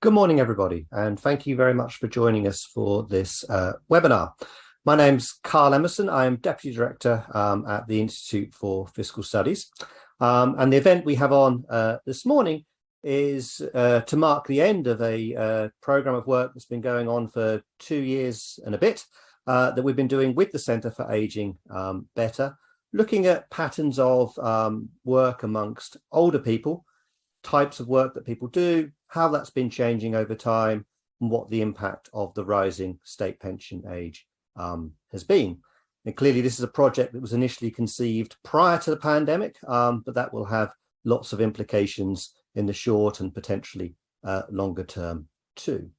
Good morning, everybody, and thank you very much for joining us for this webinar. My name's Carl Emerson. I am Deputy Director at the Institute for Fiscal Studies. And the event we have on this morning is to mark the end of a programme of work that's been going on for 2 years and a bit that we've been doing with the Centre for Ageing Better, looking at patterns of work amongst older people, types of work that people do, how that's been changing over time, and what the impact of the rising state pension age has been. And clearly this is a project that was initially conceived prior to the pandemic, but that will have lots of implications in the short and potentially longer term too.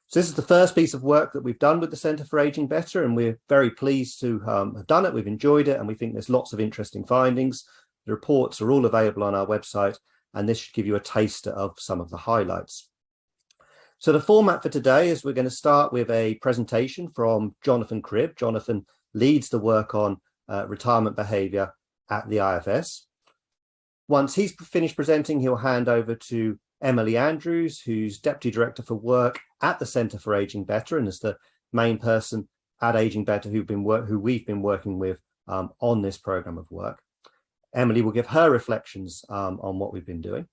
So this is the first piece of work that we've done with the Centre for Ageing Better, and we're very pleased to have done it. We've enjoyed it, and we think there's lots of interesting findings. The reports are all available on our website, and this should give you a taster of some of the highlights. So the format for today is we're going to start with a presentation from Jonathan Cribb. Jonathan leads the work on retirement behaviour at the IFS. Once he's finished presenting, he'll hand over to Emily Andrews, who's Deputy Director for Work at the Centre for Ageing Better, and is the main person at Ageing Better who we've been working with on this programme of work. Emily will give her reflections on what we've been doing.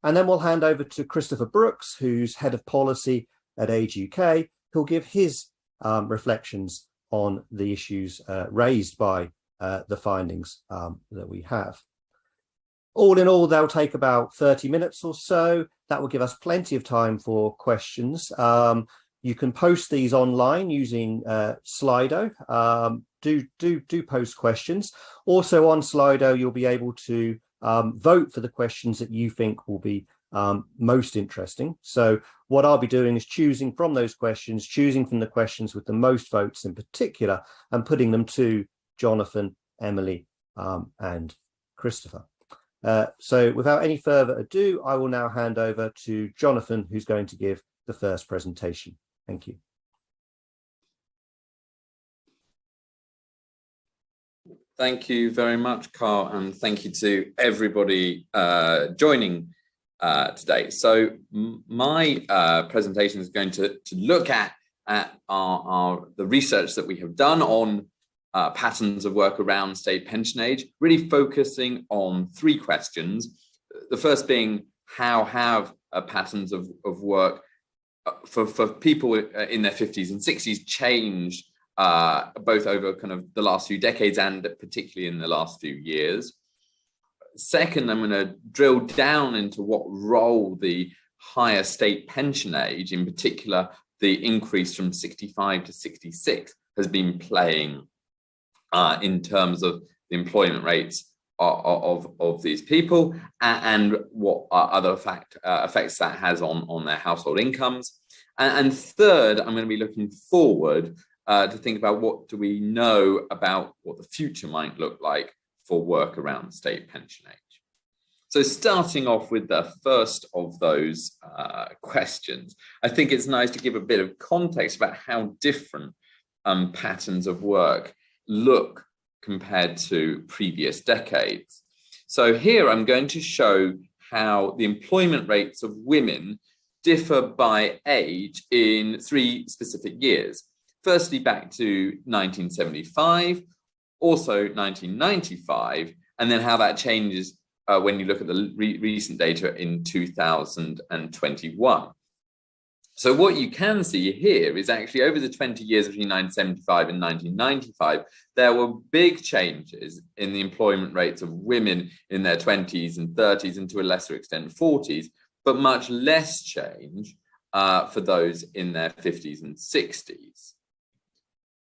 And then we'll hand over to Christopher Brooks, who's Head of Policy at Age UK, who'll give his reflections on the issues raised by the findings that we have. All in all, they'll take about 30 minutes or so. That will give us plenty of time for questions. You can post these online using Slido. Do post questions. Also on Slido, you'll be able to vote for the questions that you think will be most interesting. So what I'll be doing is choosing from those questions, choosing from the questions with the most votes in particular, and putting them to Jonathan, Emily, and Christopher. So without any further ado, I will now hand over to Jonathan, who's going to give the first presentation. Thank you. Thank you very much, Carl, and thank you to everybody joining today. So my presentation is going to look at the research that we have done on patterns of work around state pension age, really focusing on three questions. The first being, how have patterns of work for people in their 50s and 60s changed both over kind of the last few decades and particularly in the last few years. Second, I'm going to drill down into what role the higher state pension age, in particular the increase from 65 to 66, has been playing in terms of the employment rates of these people, and what other effects that has on their household incomes. And third, I'm going to be looking forward to think about what do we know about what the future might look like for work around state pension age. So starting off with the first of those questions, I think it's nice to give a bit of context about how different patterns of work look compared to previous decades. So here I'm going to show how the employment rates of women differ by age in 3 specific years. Firstly, back to 1975, also 1995, and then how that changes when you look at the recent data in 2021. So what you can see here is actually over the 20 years between 1975 and 1995, there were big changes in the employment rates of women in their 20s and 30s, and to a lesser extent 40s, but much less change for those in their 50s and 60s.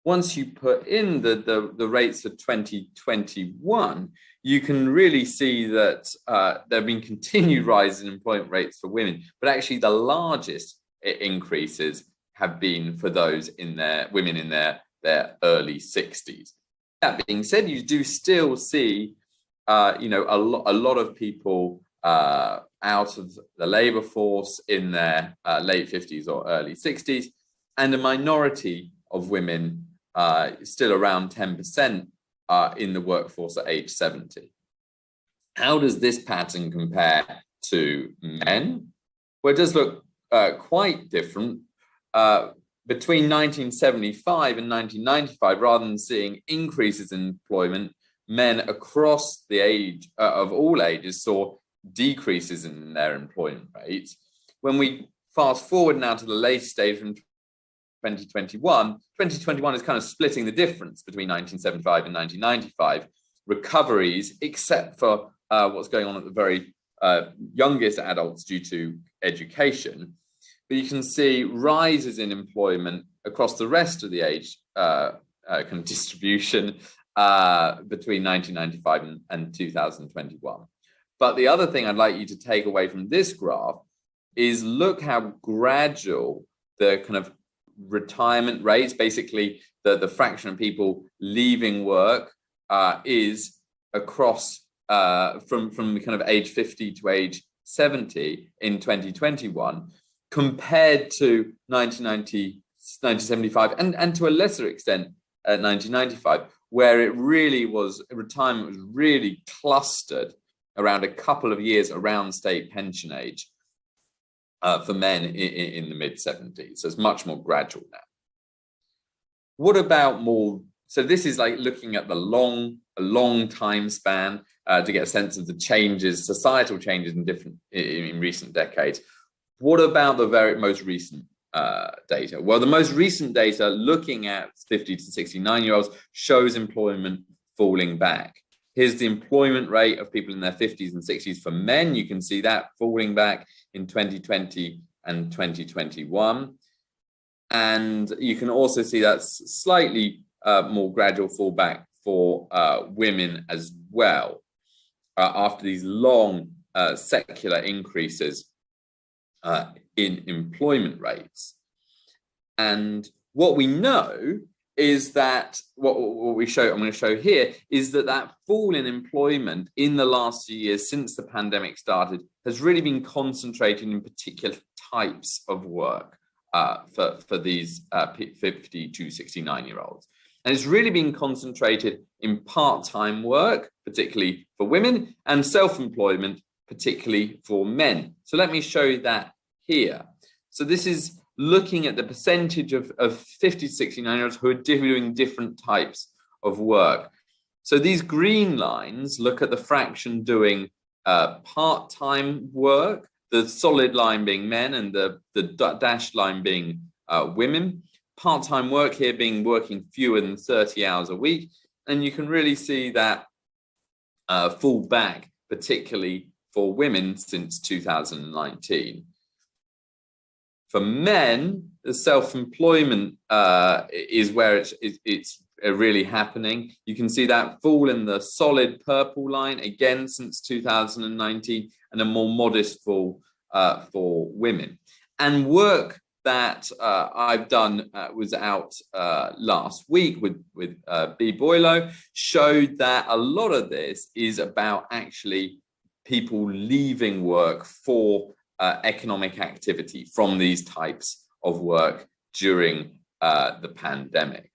Once you put in the rates of 2021, you can really see that there have been continued rises in employment rates for women, but actually the largest increases have been for those in women in their early 60s. That being said, you do still see a lot of people out of the labour force in their late 50s or early 60s, and a minority of women, still around 10%, in the workforce at age 70. How does this pattern compare to men? Well, it does look quite different. Between 1975 and 1995, rather than seeing increases in employment, men across the age of all ages saw decreases in their employment rates. When we fast forward now to the latest data from 2021, 2021 is kind of splitting the difference between 1975 and 1995 recoveries, except for what's going on at the very youngest adults due to education. But you can see rises in employment across the rest of the age kind of distribution between 1995 and 2021. But the other thing I'd like you to take away from this graph is look how gradual the kind of retirement rates, basically the fraction of people leaving work is across from kind of age 50 to age 70 in 2021 compared to 1975 and to a lesser extent 1995, where it really was, retirement was really clustered around a couple of years around state pension age for men in the mid-70s. So it's much more gradual now. What about more? So this is like looking at a long time span to get a sense of the changes, societal changes in recent decades. What about the very most recent data? Well, the most recent data looking at 50 to 69-year-olds shows employment falling back. Here's the employment rate of people in their 50s and 60s for men. You can see that falling back in 2020 and 2021. And you can also see that's slightly more gradual fallback for women as well after these long secular increases in employment rates. And what we know is that what I'm going to show here is that fall in employment in the last few years since the pandemic started has really been concentrated in particular types of work for these 50 to 69-year-olds. And it's really been concentrated in part-time work, particularly for women, and self-employment, particularly for men. So let me show you that here. So this is looking at the percentage of 50 to 69-year-olds who are doing different types of work. So these green lines look at the fraction doing part-time work, the solid line being men and the dashed line being women. Part-time work here being working fewer than 30 hours a week. And you can really see that fall back, particularly for women since 2019. For men, the self-employment is where it's really happening. You can see that fall in the solid purple line again since 2019, and a more modest fall for women. And work that I've done was out last week with B. Boylo showed that a lot of this is about actually people leaving work for economic activity from these types of work during the pandemic.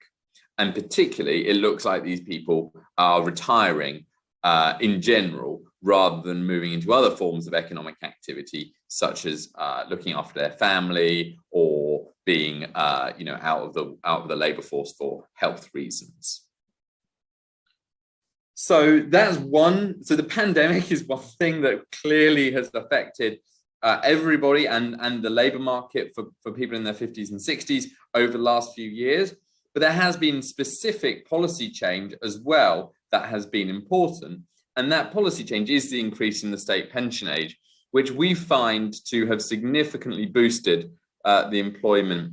And particularly, it looks like these people are retiring in general, rather than moving into other forms of economic activity, such as looking after their family or being out of the labor force for health reasons. So that's one. So the pandemic is one thing that clearly has affected everybody and the labor market for people in their 50s and 60s over the last few years. But there has been specific policy change as well that has been important. And that policy change is the increase in the state pension age, which we find to have significantly boosted the employment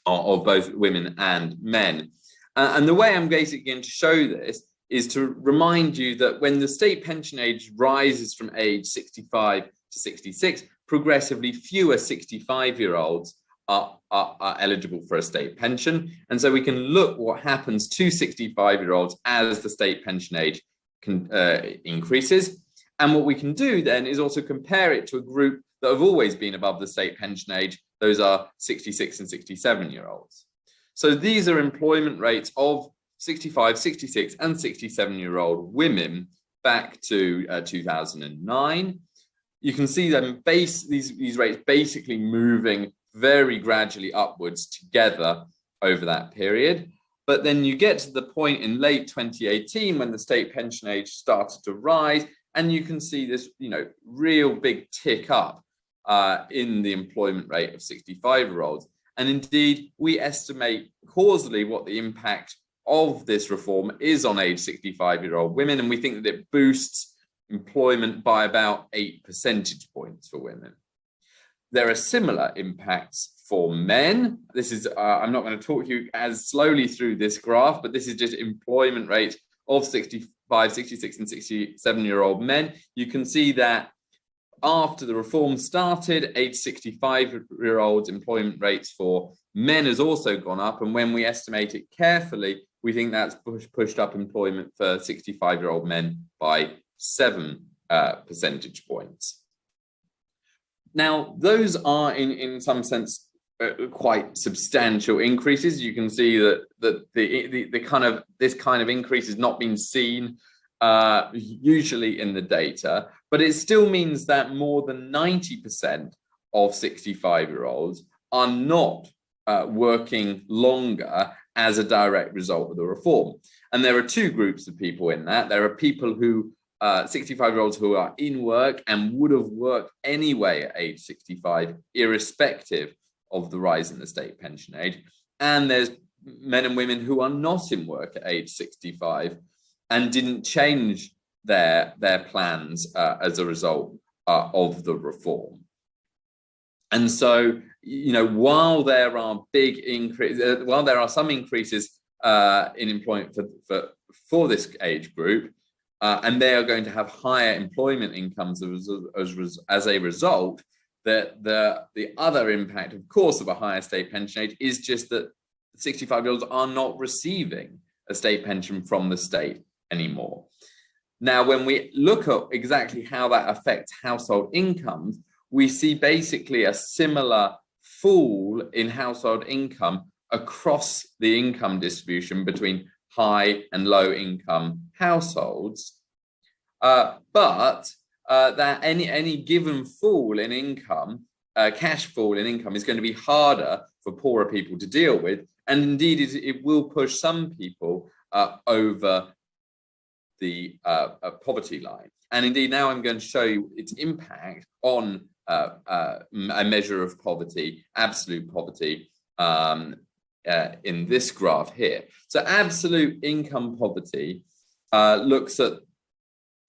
of both women and men. And the way I'm basically going to show this is to remind you that when the state pension age rises from age 65 to 66, progressively fewer 65-year-olds are eligible for a state pension. And so we can look what happens to 65-year-olds as the state pension age increases. And what we can do then is also compare it to a group that have always been above the state pension age. Those are 66 and 67-year-olds. So these are employment rates of 65, 66 and 67-year-old women back to 2009. you can see them these rates basically moving very gradually upwards together over that period. But then you get to the point in late 2018 when the state pension age started to rise, and you can see this, real big tick up in the employment rate of 65-year-olds. And indeed, we estimate causally what the impact of this reform is on age 65-year-old women, and we think that it boosts employment by about 8 percentage points for women. There are similar impacts for men. This is, I'm not going to talk you as slowly through this graph, but this is just employment rate of 65, 66 and 67-year-old men. You can see that after the reform started, age 65-year-olds employment rates for men has also gone up. And when we estimate it carefully, we think that's pushed up employment for 65-year-old men by 7 percentage points. Now, those are in some sense quite substantial increases. You can see that this kind of increase has not been seen usually in the data, but it still means that more than 90% of 65-year-olds are not working longer as a direct result of the reform. And there are two groups of people in that. There are people who 65-year-olds who are in work and would have worked anyway at age 65, irrespective of the rise in the state pension age. And there's men and women who are not in work at age 65 and didn't change their plans as a result of the reform. And so, while there are while there are some increases in employment for this age group, and they are going to have higher employment incomes as a result, that the other impact, of course, of a higher state pension age is just that 65-year-olds are not receiving a state pension from the state anymore. Now, when we look at exactly how that affects household incomes, we see basically a similar fall in household income across the income distribution between high and low income households, but that any given fall in income, cash fall in income, is going to be harder for poorer people to deal with, and indeed it will push some people over the poverty line. And indeed, now I'm going to show you its impact on a measure of poverty, absolute poverty, in this graph here. So absolute income poverty looks at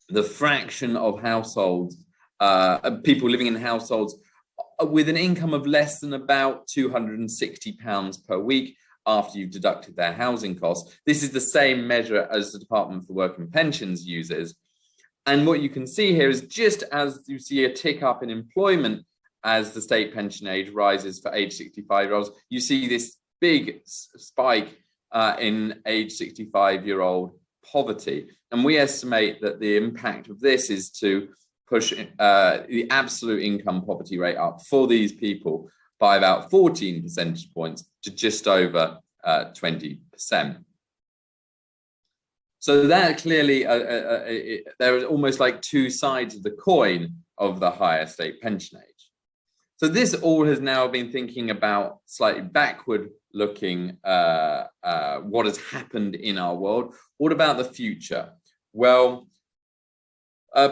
the fraction of households, people living in households with an income of less than about £260 per week after you've deducted their housing costs. This is the same measure as the Department for Work and Pensions uses. And what you can see here is, just as you see a tick up in employment as the state pension age rises for age 65-year-olds, you see this big spike in age 65-year-old poverty. And we estimate that the impact of this is to push the absolute income poverty rate up for these people by about 14 percentage points to just over 20%. So that clearly, there is almost like two sides of the coin of the higher state pension age. So this all has now been thinking about slightly backward looking what has happened in our world. What about the future? Well,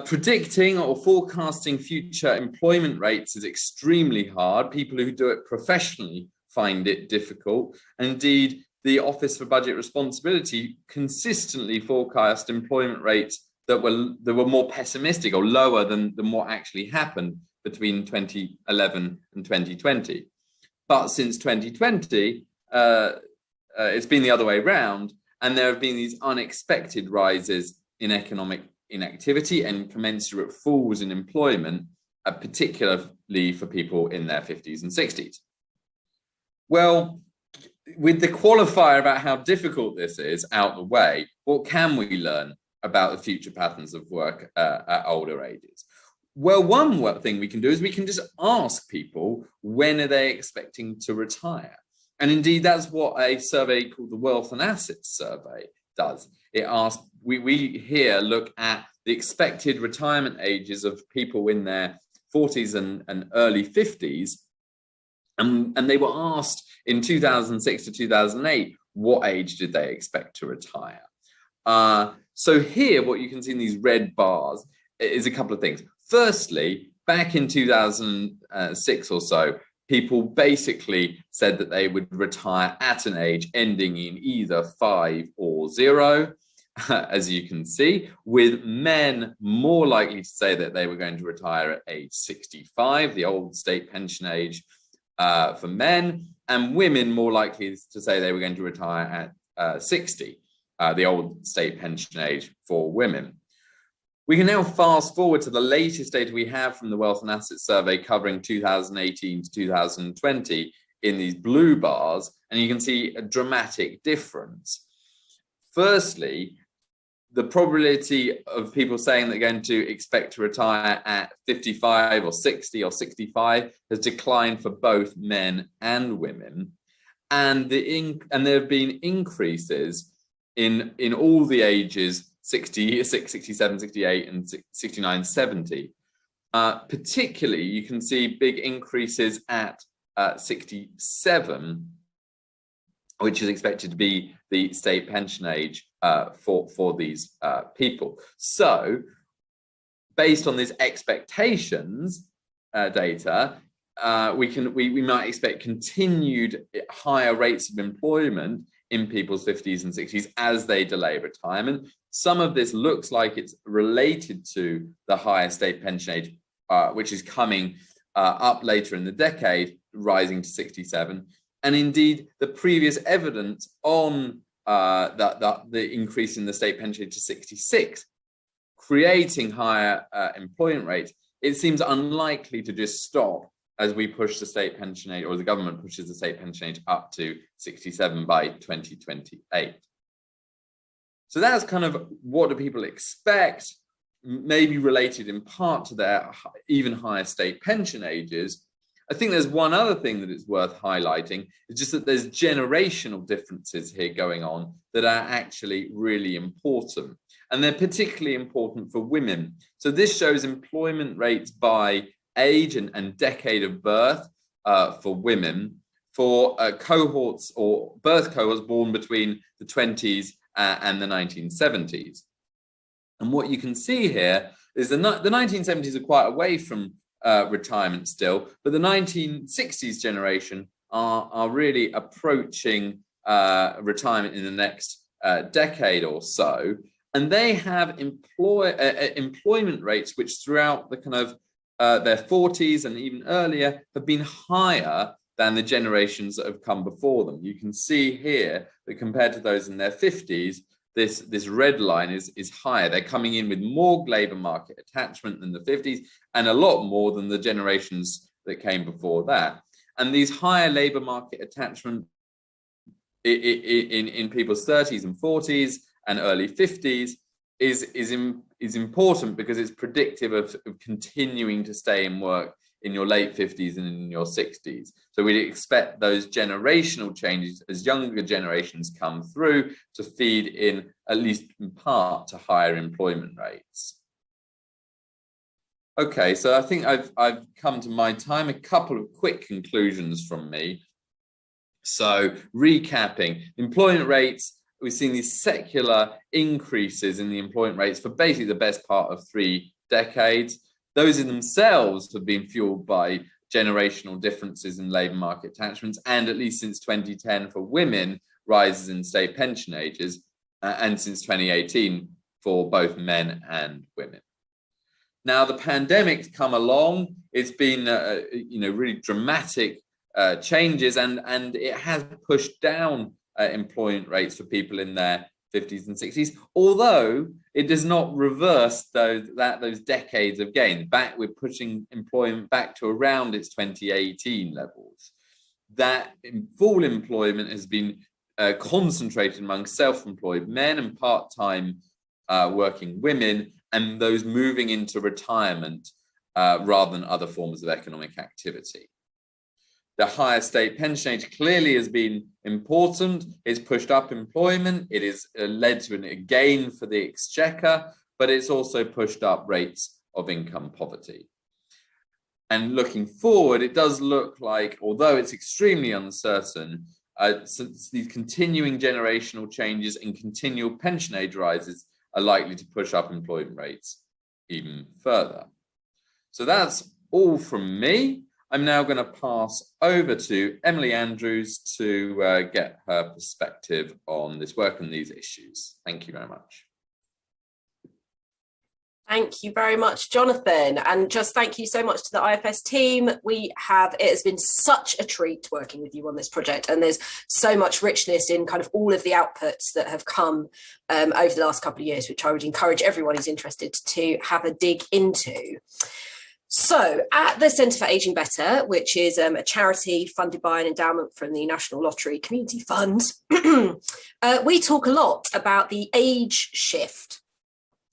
predicting or forecasting future employment rates is extremely hard. People who do it professionally find it difficult. And indeed, the Office for Budget Responsibility consistently forecast employment rates that were more pessimistic or lower than what actually happened between 2011 and 2020. But since 2020, it's been the other way around, and there have been these unexpected rises in economic inactivity and commensurate falls in employment, particularly for people in their 50s and 60s. Well, with the qualifier about how difficult this is out the way, what can we learn about the future patterns of work at older ages? Well, one thing we can do is we can just ask people, when are they expecting to retire? And indeed, that's what a survey called the Wealth and Assets Survey does. It asks, we here look at the expected retirement ages of people in their 40s and early 50s. And they were asked in 2006 to 2008, what age did they expect to retire? So here, what you can see in these red bars is a couple of things. Firstly, back in 2006 or so, people basically said that they would retire at an age ending in either 5 or 0, as you can see, with men more likely to say that they were going to retire at age 65, the old state pension age for men, and women more likely to say they were going to retire at 60, the old state pension age for women. We can now fast forward to the latest data we have from the Wealth and Assets Survey covering 2018 to 2020 in these blue bars, and you can see a dramatic difference. Firstly, the probability of people saying they're going to expect to retire at 55 or 60 or 65 has declined for both men and women. And there have been increases in all the ages 66, 67, 68, and 69, 70. Particularly, you can see big increases at 67, which is expected to be the state pension age for these people. So, based on these expectations data, we might expect continued higher rates of employment in people's 50s and 60s as they delay retirement. Some of this looks like it's related to the higher state pension age, which is coming up later in the decade, rising to 67. And indeed, the previous evidence on the increase in the state pension age to 66, creating higher employment rates, it seems unlikely to just stop as we push the state pension age, or the government pushes the state pension age up to 67 by 2028. So that's kind of what do people expect, maybe related in part to their even higher state pension ages. I think there's one other thing that is worth highlighting, is just that there's generational differences here going on that are actually really important. And they're particularly important for women. So this shows employment rates by age and decade of birth for women, for cohorts or birth cohorts born between the 20s and the 1970s. And what you can see here is the 1970s are quite away from retirement still, but the 1960s generation are really approaching retirement in the next decade or so. And they have employment rates which throughout the kind of their 40s and even earlier have been higher than the generations that have come before them. You can see here that compared to those in their 50s, this red line is higher. They're coming in with more labour market attachment than the 50s and a lot more than the generations that came before that. And these higher labour market attachment in people's 30s and 40s and early 50s is important because it's predictive of continuing to stay in work in your late 50s and in your 60s. So we'd expect those generational changes as younger generations come through to feed in, at least in part, to higher employment rates. Okay, so I think I've come to my time. A couple of quick conclusions from me. So recapping, employment rates, we've seen these secular increases in the employment rates for basically the best part of 3 decades. Those in themselves have been fueled by generational differences in labour market attachments, and at least since 2010 for women, rises in state pension ages, and since 2018 for both men and women. Now, the pandemic's come along. It's been, really dramatic changes, and it has pushed down employment rates for people in their 50s and 60s, although it does not reverse those decades of gain. We're pushing employment back to around its 2018 levels. That full employment has been concentrated among self-employed men and part-time working women, and those moving into retirement rather than other forms of economic activity. The higher state pension age clearly has been important. It's pushed up employment. It has led to a gain for the exchequer, but it's also pushed up rates of income poverty. And looking forward, it does look like, although it's extremely uncertain, since these continuing generational changes and continual pension age rises are likely to push up employment rates even further. So that's all from me. I'm now going to pass over to Emily Andrews to get her perspective on this work and these issues. Thank you very much. Thank you very much, Jonathan, and just thank you so much to the IFS team. It has been such a treat working with you on this project, and there's so much richness in kind of all of the outputs that have come over the last couple of years, which I would encourage everyone who's interested to have a dig into. So at the Centre for Ageing Better, which is a charity funded by an endowment from the National Lottery Community Fund, we talk a lot about the age shift,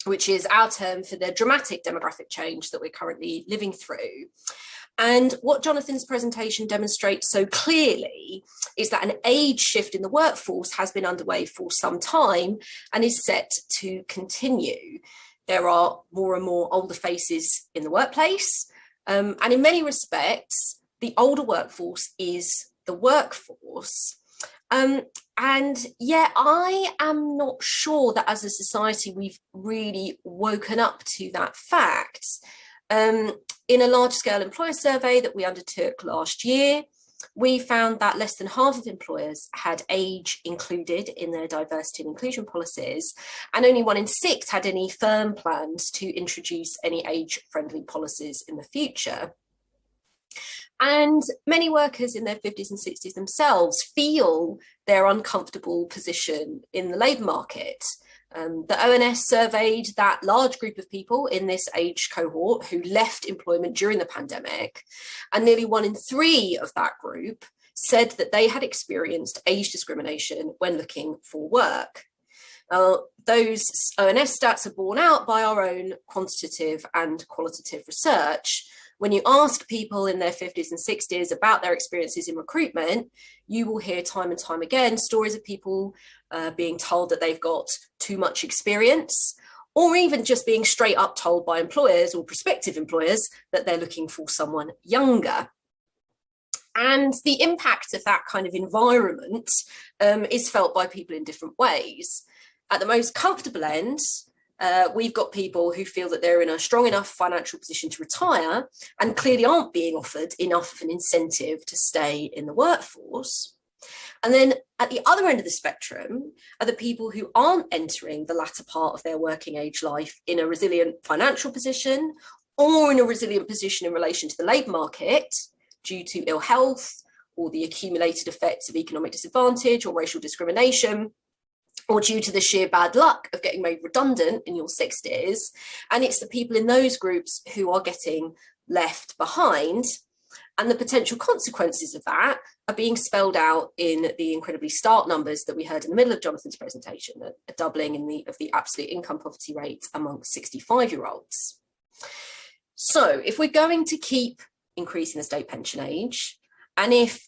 which is our term for the dramatic demographic change that we're currently living through. And what Jonathan's presentation demonstrates so clearly is that an age shift in the workforce has been underway for some time and is set to continue. There are more and more older faces in the workplace. And in many respects, the older workforce is the workforce. And yet I am not sure that as a society we've really woken up to that fact. In a large-scale employer survey that we undertook last year, we found that less than half of employers had age included in their diversity and inclusion policies, and only 1 in 6 had any firm plans to introduce any age-friendly policies in the future. And many workers in their 50s and 60s themselves feel their uncomfortable position in the labour market. The ONS surveyed that large group of people in this age cohort who left employment during the pandemic, and nearly 1 in 3 of that group said that they had experienced age discrimination when looking for work. Those ONS stats are borne out by our own quantitative and qualitative research. When you ask people in their 50s and 60s about their experiences in recruitment, you will hear time and time again stories of people being told that they've got too much experience, or even just being straight up told by employers or prospective employers that they're looking for someone younger. And the impact of that kind of environment is felt by people in different ways. At the most comfortable end, we've got people who feel that they're in a strong enough financial position to retire and clearly aren't being offered enough of an incentive to stay in the workforce. And then at the other end of the spectrum are the people who aren't entering the latter part of their working age life in a resilient financial position or in a resilient position in relation to the labour market due to ill health or the accumulated effects of economic disadvantage or racial discrimination, or due to the sheer bad luck of getting made redundant in your 60s. And it's the people in those groups who are getting left behind. And the potential consequences of that are being spelled out in the incredibly stark numbers that we heard in the middle of Jonathan's presentation, a doubling of the absolute income poverty rate among 65-year-olds. So if we're going to keep increasing the state pension age, and if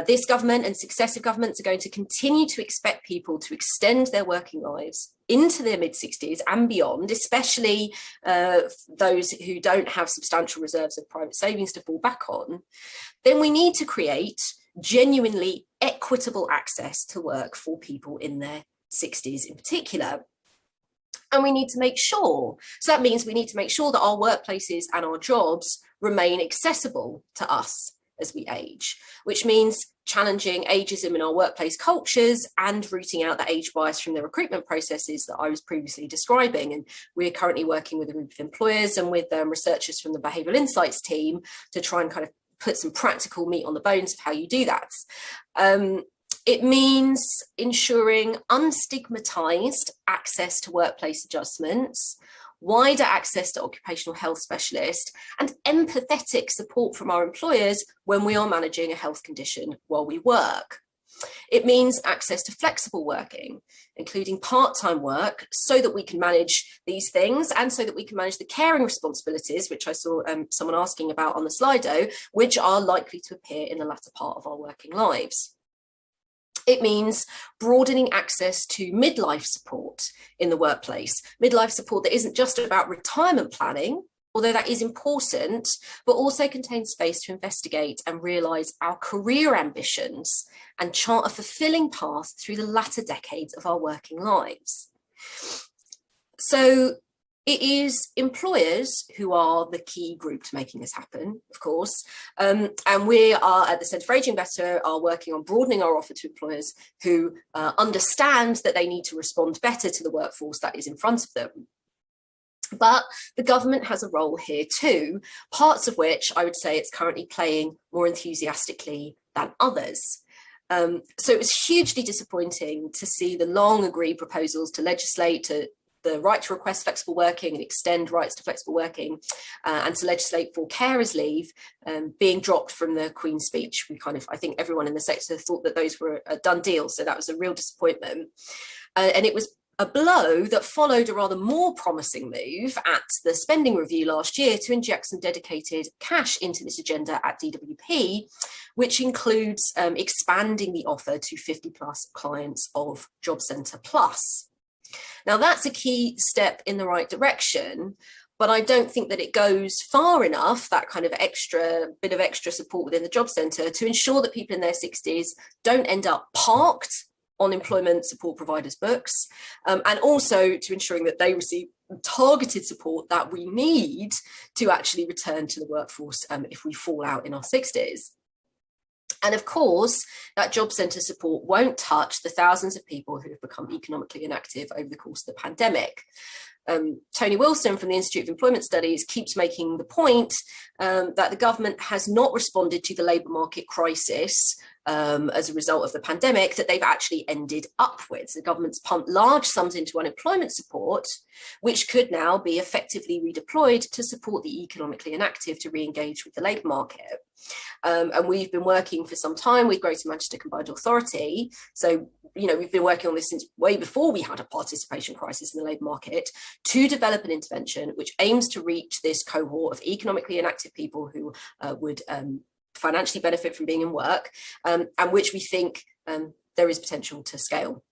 this government and successive governments are going to continue to expect people to extend their working lives into their mid-60s and beyond, especially those who don't have substantial reserves of private savings to fall back on, then we need to create genuinely equitable access to work for people in their 60s in particular. And we need to make sure, so that means we need to make sure that our workplaces and our jobs remain accessible to us as we age, which means challenging ageism in our workplace cultures and rooting out the age bias from the recruitment processes that I was previously describing. And we're currently working with a group of employers and with researchers from the Behavioural Insights team to try and kind of put some practical meat on the bones of how you do that. It means ensuring unstigmatised access to workplace adjustments, wider access to occupational health specialists, and empathetic support from our employers when we are managing a health condition while we work. It means access to flexible working, including part-time work, so that we can manage these things and so that we can manage the caring responsibilities, which I saw someone asking about on the Slido, which are likely to appear in the latter part of our working lives. It means broadening access to midlife support in the workplace, midlife support that isn't just about retirement planning, although that is important, but also contains space to investigate and realise our career ambitions and chart a fulfilling path through the latter decades of our working lives. So it is employers who are the key group to making this happen, of course. And we are at the Centre for Ageing Better are working on broadening our offer to employers who understand that they need to respond better to the workforce that is in front of them. But the government has a role here too, parts of which I would say it's currently playing more enthusiastically than others. So it was hugely disappointing to see the long agreed proposals to legislate to the right to request flexible working and extend rights to flexible working and to legislate for carers leave being dropped from the Queen's speech. I think everyone in the sector thought that those were a done deal. So that was a real disappointment. And it was a blow that followed a rather more promising move at the spending review last year to inject some dedicated cash into this agenda at DWP, which includes expanding the offer to 50 plus clients of Job Centre Plus. Now that's a key step in the right direction, but I don't think that it goes far enough, that kind of bit of extra support within the Job Centre, to ensure that people in their 60s don't end up parked on employment support providers' books, and also to ensuring that they receive targeted support that we need to actually return to the workforce if we fall out in our 60s. And of course, that Job Centre support won't touch the thousands of people who have become economically inactive over the course of the pandemic. Tony Wilson from the Institute of Employment Studies keeps making the point that the government has not responded to the labour market crisis as a result of the pandemic that they've actually ended up with. The government's pumped large sums into unemployment support, which could now be effectively redeployed to support the economically inactive to re-engage with the labour market. And we've been working for some time with Greater Manchester Combined Authority. So, we've been working on this since way before we had a participation crisis in the labour market to develop an intervention which aims to reach this cohort of economically inactive people who would financially benefit from being in work, and which we think there is potential to scale.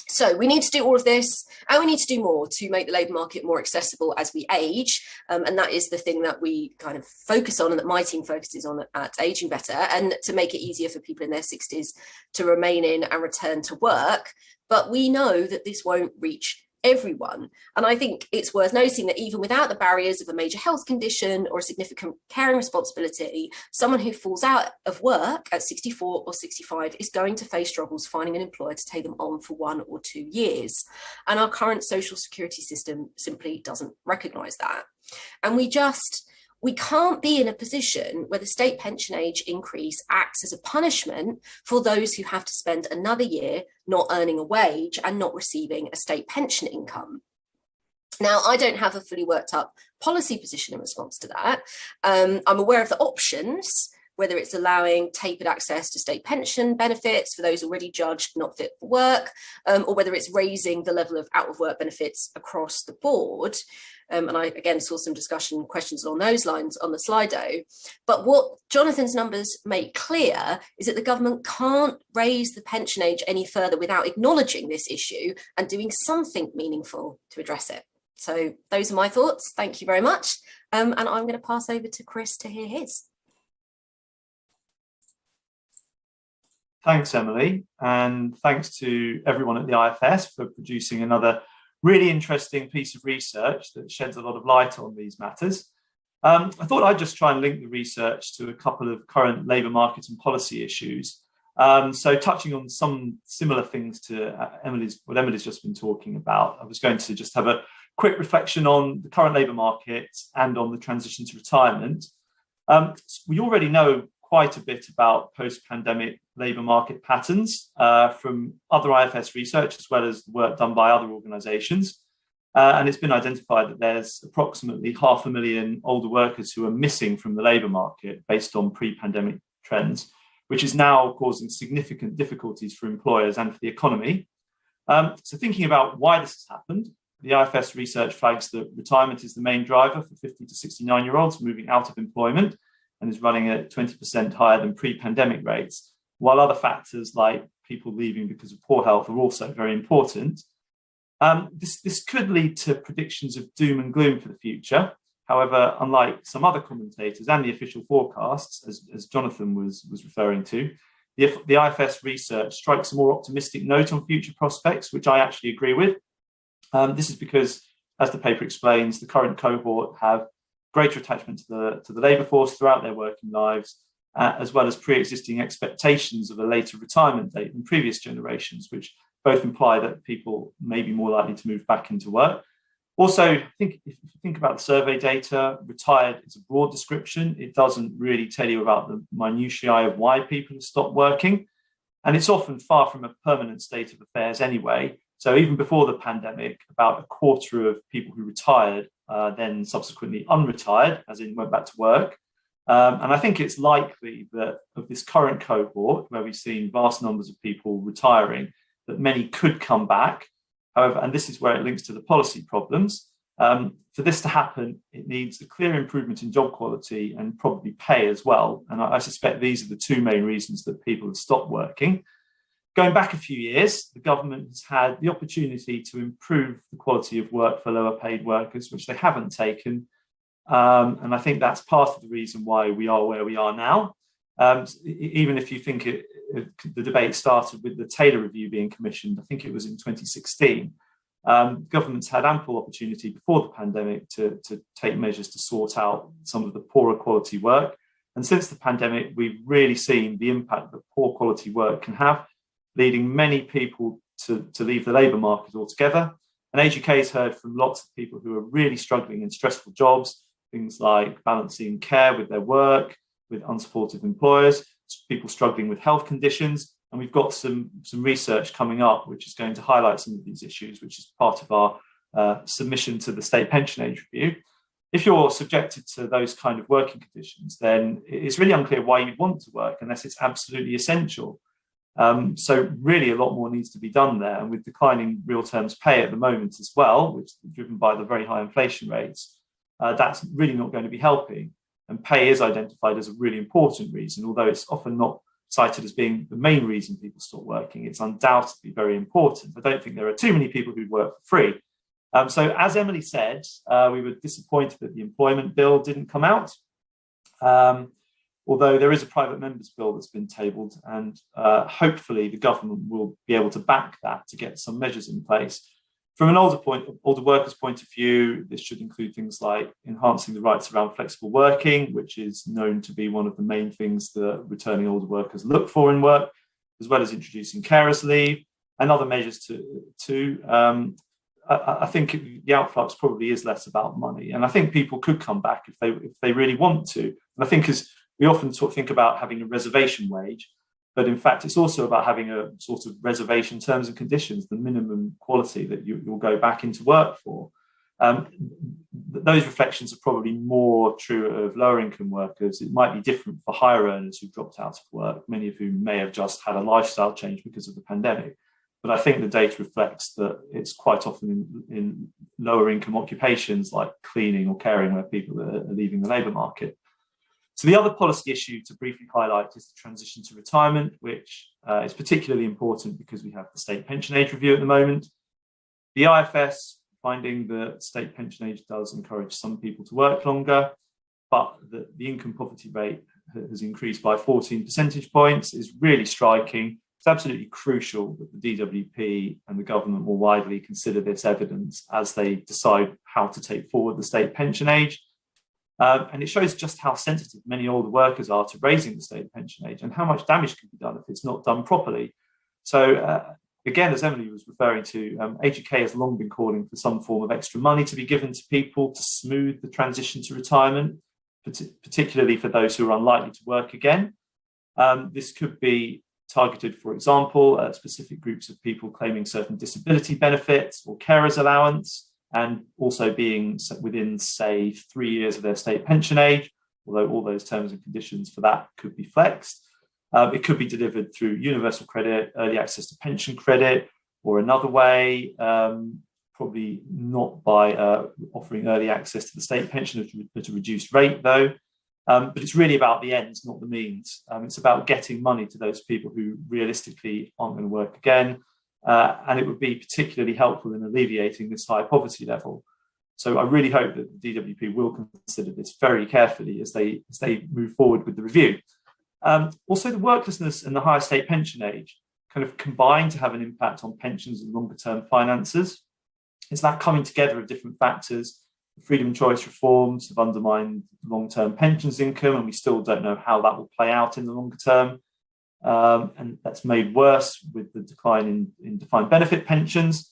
So we need to do all of this, and we need to do more to make the labour market more accessible as we age. And that is the thing that we kind of focus on and that my team focuses on at Ageing Better, and to make it easier for people in their 60s to remain in and return to work. But we know that this won't reach everyone. And I think it's worth noting that even without the barriers of a major health condition or a significant caring responsibility, someone who falls out of work at 64 or 65 is going to face struggles finding an employer to take them on for 1 or 2 years. And our current social security system simply doesn't recognise that. And we can't be in a position where the state pension age increase acts as a punishment for those who have to spend another year not earning a wage and not receiving a state pension income. Now, I don't have a fully worked up policy position in response to that. I'm aware of the options, whether it's allowing tapered access to state pension benefits for those already judged not fit for work, or whether it's raising the level of out of work benefits across the board. And I, again, saw some questions along those lines on the Slido. But what Jonathan's numbers make clear is that the government can't raise the pension age any further without acknowledging this issue and doing something meaningful to address it. So those are my thoughts. Thank you very much. And I'm going to pass over to Chris to hear his. Thanks, Emily. And thanks to everyone at the IFS for producing another really interesting piece of research that sheds a lot of light on these matters. I thought I'd just try and link the research to a couple of current labour market and policy issues. So touching on some similar things to what Emily's just been talking about, I was going to just have a quick reflection on the current labour market and on the transition to retirement. We already know quite a bit about post-pandemic labour market patterns from other IFS research, as well as work done by other organisations. And it's been identified that there's approximately 500,000 older workers who are missing from the labour market based on pre-pandemic trends, which is now causing significant difficulties for employers and for the economy. So thinking about why this has happened, the IFS research flags that retirement is the main driver for 50 to 69-year-olds moving out of employment, and is running at 20% higher than pre-pandemic rates, while other factors like people leaving because of poor health are also very important. This could lead to predictions of doom and gloom for the future. However, unlike some other commentators and the official forecasts, as Jonathan was referring to, the IFS research strikes a more optimistic note on future prospects, which I actually agree with. This is because, as the paper explains, the current cohort have greater attachment to the labour force throughout their working lives, as well as pre-existing expectations of a later retirement date than previous generations, which both imply that people may be more likely to move back into work. Also, I think if you think about the survey data, retired is a broad description. It doesn't really tell you about the minutiae of why people have stopped working. And it's often far from a permanent state of affairs anyway. So even before the pandemic, about a quarter of people who retired then subsequently unretired, as in went back to work. And I think it's likely that of this current cohort, where we've seen vast numbers of people retiring, that many could come back. However, and this is where it links to the policy problems, for this to happen, it needs a clear improvement in job quality and probably pay as well. And I suspect these are the two main reasons that people have stopped working. Going back a few years, the government has had the opportunity to improve the quality of work for lower paid workers, which they haven't taken. And I think that's part of the reason why we are where we are now. Even if you think the debate started with the Taylor Review being commissioned, I think it was in 2016, governments had ample opportunity before the pandemic to take measures to sort out some of the poorer quality work. And since the pandemic, we've really seen the impact that poor quality work can have, leading many people to leave the labour market altogether. And AGK has heard from lots of people who are really struggling in stressful jobs, things like balancing care with their work, with unsupportive employers, people struggling with health conditions. And we've got some research coming up which is going to highlight some of these issues, which is part of our submission to the State Pension Age Review. If you're subjected to those kind of working conditions, then it's really unclear why you'd want to work unless it's absolutely essential. So really a lot more needs to be done there. And with declining real terms pay at the moment as well, which is driven by the very high inflation rates, that's really not going to be helping. And pay is identified as a really important reason, although it's often not cited as being the main reason people stop working. It's undoubtedly very important. I don't think there are too many people who work for free. So as Emily said, we were disappointed that the employment bill didn't come out. Although there is a private members bill that's been tabled, and hopefully the government will be able to back that to get some measures in place. From an older workers' point of view, this should include things like enhancing the rights around flexible working, which is known to be one of the main things that returning older workers look for in work, as well as introducing carers leave and other measures too. I think the outflux probably is less about money, and I think people could come back if they really want to. And I think as we often think about having a reservation wage, but in fact, it's also about having a sort of reservation terms and conditions, the minimum quality that you'll go back into work for. Those reflections are probably more true of lower income workers. It might be different for higher earners who've dropped out of work, many of whom may have just had a lifestyle change because of the pandemic. But I think the data reflects that it's quite often in lower income occupations like cleaning or caring where people are leaving the labour market. So the other policy issue to briefly highlight is the transition to retirement, which is particularly important because we have the State Pension Age Review at the moment. The IFS finding that state pension age does encourage some people to work longer, but the income poverty rate has increased by 14 percentage points is really striking. It's absolutely crucial that the DWP and the government more widely consider this evidence as they decide how to take forward the state pension age. And it shows just how sensitive many older workers are to raising the state pension age and how much damage can be done if it's not done properly. So again, as Emily was referring to, AGK has long been calling for some form of extra money to be given to people to smooth the transition to retirement, particularly for those who are unlikely to work again. This could be targeted, for example, at specific groups of people claiming certain disability benefits or carers allowance, and also being within, say, 3 years of their state pension age, although all those terms and conditions for that could be flexed. It could be delivered through universal credit, early access to pension credit, or another way, probably not by offering early access to the state pension at a reduced rate, though. But it's really about the ends, not the means. It's about getting money to those people who realistically aren't going to work again. And it would be particularly helpful in alleviating this high poverty level. So I really hope that the DWP will consider this very carefully as they move forward with the review. Also, the worklessness and the higher state pension age kind of combine to have an impact on pensions and longer term finances. It's that coming together of different factors. Freedom of choice reforms have undermined long-term pensions income, and we still don't know how that will play out in the longer term. And that's made worse with the decline in defined benefit pensions.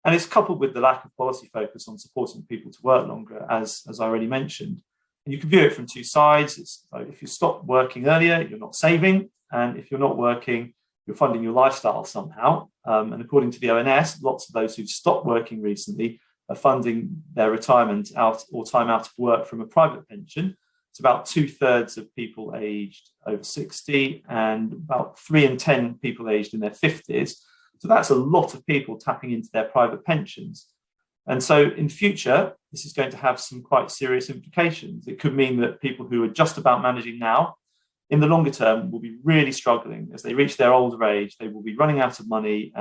And it's coupled with the lack of policy focus on supporting people to work longer, as I already mentioned. And you can view it from two sides. It's like if you stop working earlier, you're not saving. And if you're not working, you're funding your lifestyle somehow. And according to the ONS, lots of those who've stopped working recently are funding their retirement out or time out of work from a private pension. It's about 2/3 of people aged over 60 and about 3 in 10 people aged in their 50s. So that's a lot of people tapping into their private pensions. And so in future, this is going to have some quite serious implications. It could mean that people who are just about managing now, in the longer term, will be really struggling. As they reach their older age, they will be running out of money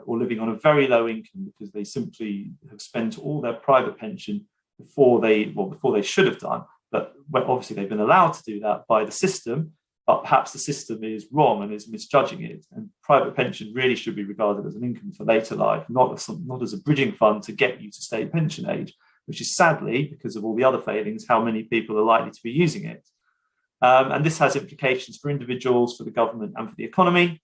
or living on a very low income because they simply have spent all their private pension before they should have done. But obviously they've been allowed to do that by the system, but perhaps the system is wrong and is misjudging it. And private pension really should be regarded as an income for later life, not as a bridging fund to get you to state pension age, which is sadly, because of all the other failings, how many people are likely to be using it. And this has implications for individuals, for the government, and for the economy.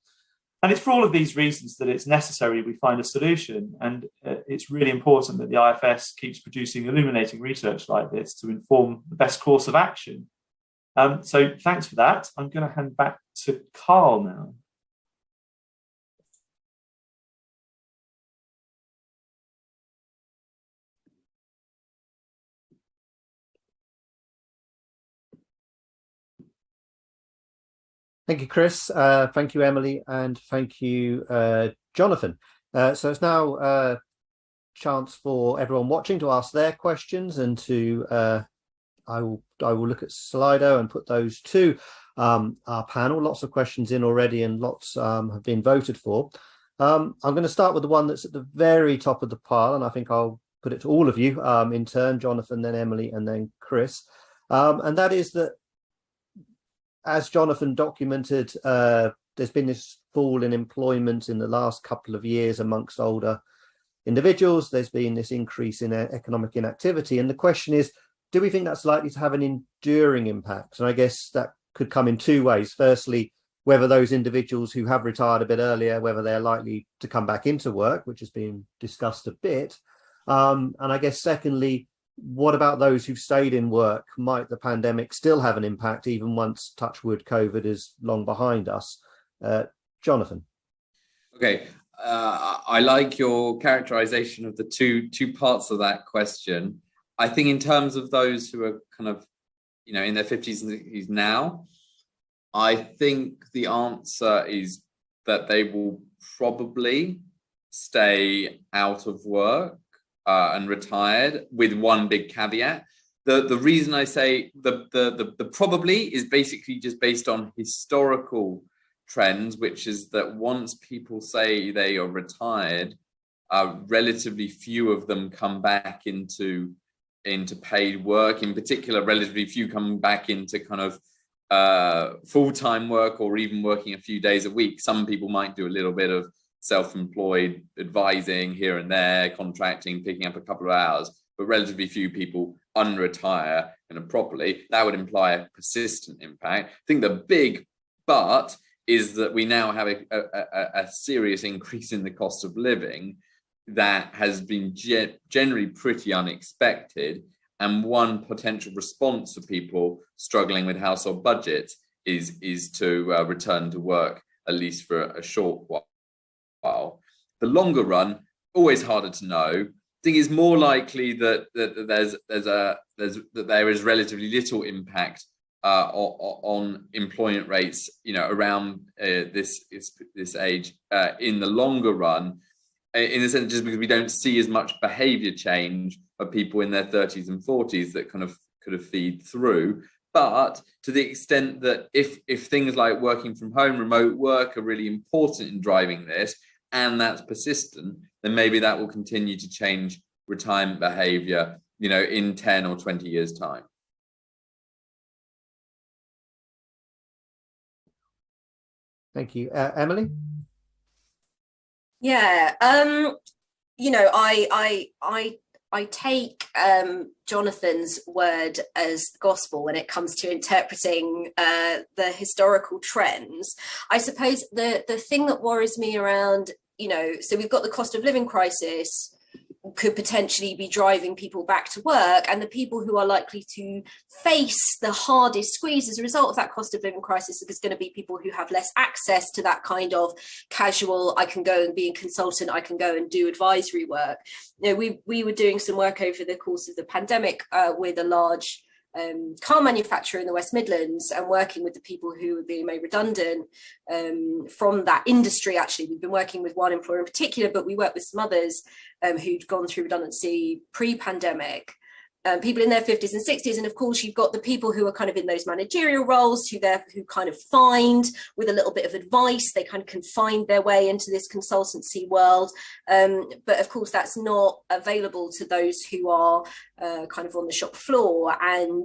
And it's for all of these reasons that it's necessary we find a solution. And it's really important that the IFS keeps producing illuminating research like this to inform the best course of action. So thanks for that. I'm going to hand back to Carl now. Thank you, Chris. Thank you, Emily, and thank you, Jonathan. So it's now a chance for everyone watching to ask their questions, and I will look at Slido and put those to our panel. Lots of questions in already, and lots have been voted for. I'm going to start with the one that's at the very top of the pile, and I think I'll put it to all of you in turn, Jonathan, then Emily, and then Chris. And that is that, as Jonathan documented, there's been this fall in employment in the last couple of years amongst older individuals. There's been this increase in economic inactivity. And the question is, do we think that's likely to have an enduring impact? And I guess that could come in two ways. Firstly, whether those individuals who have retired a bit earlier, whether they're likely to come back into work, which has been discussed a bit. And I guess secondly, what about those who've stayed in work? Might the pandemic still have an impact even once, touch wood, COVID is long behind us? Jonathan. Okay. I like your characterization of the two parts of that question. I think in terms of those who are kind of, in their 50s and 60s now, I think the answer is that they will probably stay out of work and retired, with one big caveat. The reason I say the probably is basically just based on historical trends, which is that once people say they are retired, relatively few of them come back into paid work. In particular, relatively few come back into kind of full-time work or even working a few days a week. Some people might do a little bit of self-employed advising here and there, contracting, picking up a couple of hours, but relatively few people unretire properly. That would imply a persistent impact. I think the big but is that we now have a serious increase in the cost of living that has been generally pretty unexpected. And one potential response to people struggling with household budgets is to return to work, at least for a short while. The longer run, always harder to know. I think it's more likely that there is relatively little impact on employment rates, around this age in the longer run, in the sense just because we don't see as much behaviour change of people in their 30s and 40s that kind of could have feed through. But to the extent that if things like working from home, remote work are really important in driving this, and that's persistent, then maybe that will continue to change retirement behaviour in 10 or 20 years' time? Thank you. Emily? Yeah, I take Jonathan's word as gospel when it comes to interpreting the historical trends. I suppose the thing that worries me around, so we've got the cost of living crisis could potentially be driving people back to work, and the people who are likely to face the hardest squeeze as a result of that cost of living crisis is going to be people who have less access to that kind of casual, I can go and be a consultant, I can go and do advisory work. We were doing some work over the course of the pandemic with a large car manufacturer in the West Midlands, and working with the people who were being made redundant from that industry. Actually, we've been working with one employer in particular, but we worked with some others who'd gone through redundancy pre-pandemic, people in their 50s and 60s. And of course, you've got the people who are kind of in those managerial roles who kind of find, with a little bit of advice, they kind of can find their way into this consultancy world. But of course, that's not available to those who are kind of on the shop floor. And,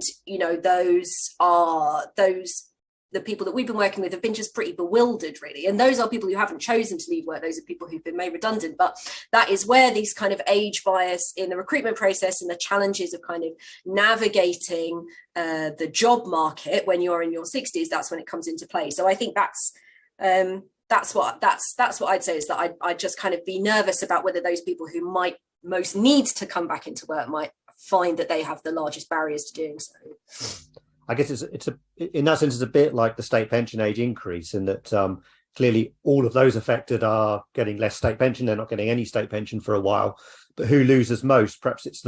the people that we've been working with have been just pretty bewildered, really. And those are people who haven't chosen to leave work. Those are people who've been made redundant. But that is where these kind of age bias in the recruitment process and the challenges of kind of navigating the job market when you're in your 60s, that's when it comes into play. So I think that's what I'd say, is that I'd just kind of be nervous about whether those people who might most need to come back into work might find that they have the largest barriers to doing so. I guess it's in that sense, it's a bit like the state pension age increase, in that clearly all of those affected are getting less state pension. They're not getting any state pension for a while. But who loses most? Perhaps it's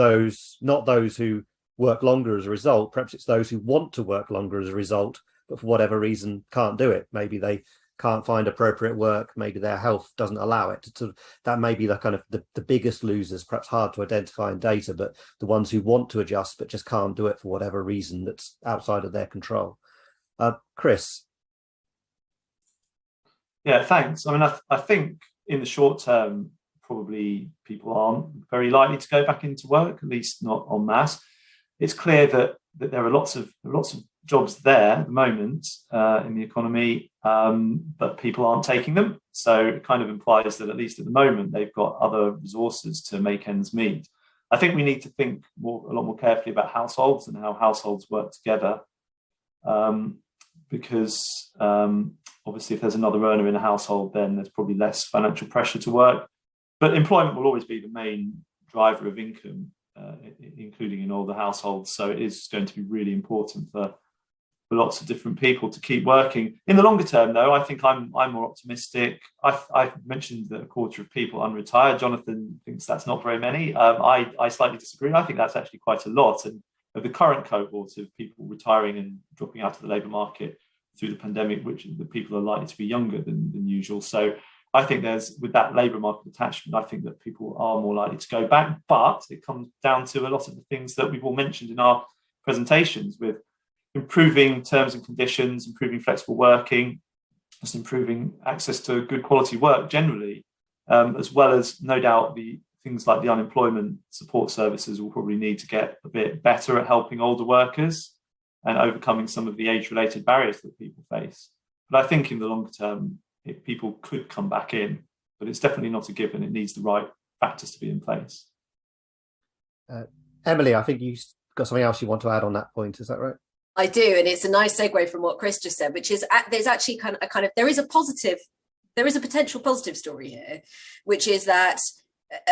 not those who work longer as a result. Perhaps it's those who want to work longer as a result, but for whatever reason can't do it. Maybe they can't find appropriate work. Maybe their health doesn't allow it. That may be the kind of the biggest losers, perhaps hard to identify in data, but the ones who want to adjust but just can't do it for whatever reason that's outside of their control. Chris? Yeah, thanks. I mean, I think in the short term, probably people aren't very likely to go back into work, at least not en masse. It's clear that there are lots of jobs there at the moment in the economy, but people aren't taking them. So it kind of implies that at least at the moment, they've got other resources to make ends meet. I think we need to think a lot more carefully about households and how households work together, because obviously if there's another earner in a household, then there's probably less financial pressure to work. But employment will always be the main driver of income, including in older households. So it is going to be really important for lots of different people to keep working. In the longer term, though, I think I'm more optimistic. I've mentioned that a quarter of people unretired. Jonathan thinks that's not very many. I slightly disagree. I think that's actually quite a lot. And of the current cohort of people retiring and dropping out of the labour market through the pandemic, which the people are likely to be younger than usual. So I think with that labour market attachment, I think that people are more likely to go back. But it comes down to a lot of the things that we've all mentioned in our presentations, with improving terms and conditions, improving flexible working, just improving access to good quality work generally, as well as no doubt the things like the unemployment support services will probably need to get a bit better at helping older workers and overcoming some of the age-related barriers that people face. But I think in the longer term, people could come back in, but it's definitely not a given. It needs the right factors to be in place. Emily, I think you've got something else you want to add on that point. Is that right? I do, and it's a nice segue from what Chris just said, which is there's actually there is a potential positive story here, which is that